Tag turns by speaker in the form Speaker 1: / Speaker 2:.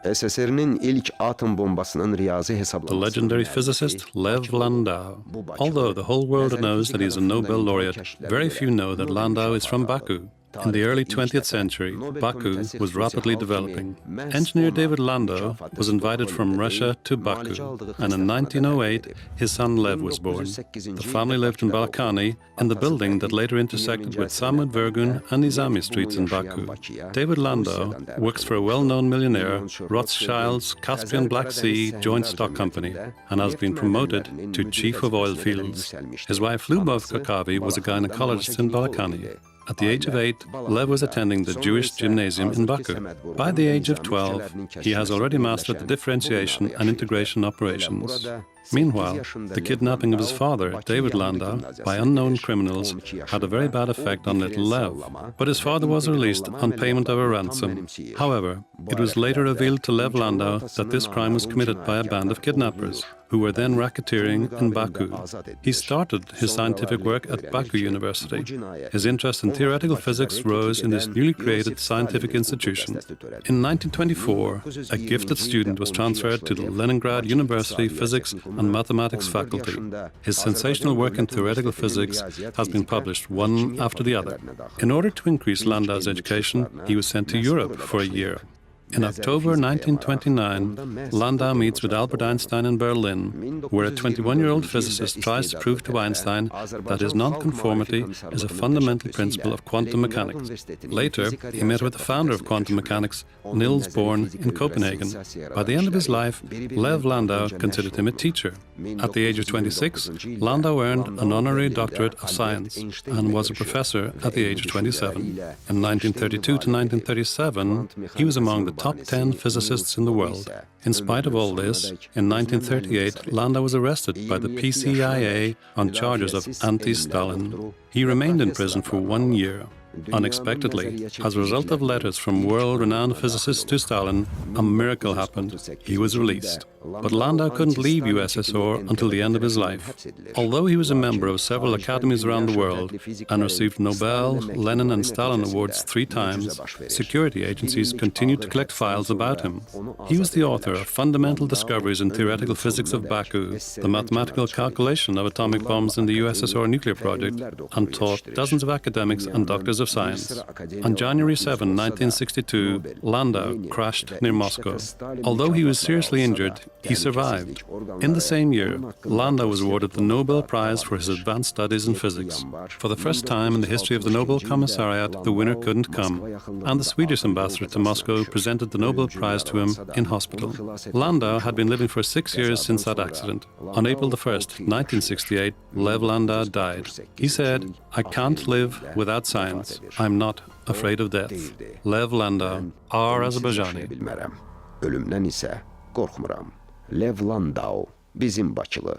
Speaker 1: SSR'nin ilk atom bombasının riyazi hesaplaması.
Speaker 2: The legendary physicist Lev Landau. Although the whole world knows that he is a Nobel laureate, very few know that Landau is from Baku. In the early 20th century, Baku was rapidly developing. Engineer David Landau was invited from Russia to Baku, and in 1908, his son Lev was born. The family lived in Balkany, in the building that later intersected with Samut Vergun and Nizami streets in Baku. David Landau works for a well-known millionaire, Rothschild's Caspian Black Sea Joint Stock Company, and has been promoted to Chief of Oil Fields. His wife Lubov Kakavi was a gynecologist in Balkany. At the age of 8, Lev was attending the Jewish gymnasium in Baku. By the age of 12, he has already mastered the differentiation and integration operations. Meanwhile, the kidnapping of his father, David Landau, by unknown criminals had a very bad effect on little Lev, but his father was released on payment of a ransom. However, it was later revealed to Lev Landau that this crime was committed by a band of kidnappers, who were then racketeering in Baku. He started his scientific work at Baku University. His interest in theoretical physics rose in this newly created scientific institution. In 1924, a gifted student was transferred to the Leningrad University Physics and Mathematics faculty. His sensational work in theoretical physics has been published one after the other. In order to increase Landau's education, he was sent to Europe for a year. In October 1929, Landau meets with Albert Einstein in Berlin, where a 21-year-old physicist tries to prove to Einstein that his nonconformity is a fundamental principle of quantum mechanics. Later, he met with the founder of quantum mechanics, Niels Bohr, in Copenhagen. By the end of his life, Lev Landau considered him a teacher. At the age of 26, Landau earned an honorary doctorate of science and was a professor at the age of 27. In 1932 to 1937, he was among the top 10 physicists in the world. In spite of all this, in 1938, Landau was arrested by the PCIA on charges of anti-Stalin. He remained in prison for 1 year. Unexpectedly, as a result of letters from world-renowned physicists to Stalin, a miracle happened. He was released. But Landau couldn't leave USSR until the end of his life. Although he was a member of several academies around the world and received Nobel, Lenin and Stalin awards 3 times, security agencies continued to collect files about him. He was the author of fundamental discoveries in theoretical physics of Baku, the mathematical calculation of atomic bombs in the USSR nuclear project, and taught dozens of academics and doctors of science. On January 7, 1962, Landau crashed near Moscow. Although he was seriously injured, he survived. In the same year, Landau was awarded the Nobel Prize for his advanced studies in physics. For the first time in the history of the Nobel Commissariat, the winner couldn't come, and the Swedish ambassador to Moscow presented the Nobel Prize to him in hospital. Landau had been living for 6 years since that accident. On April 1st, 1968, Lev Landau died. He said, "I can't live without science. I'm not afraid of death." Lev Landau, our Azərbaycani.
Speaker 1: Ölümdən isə qorxmuram. Lev Landau, bizim Bakılı.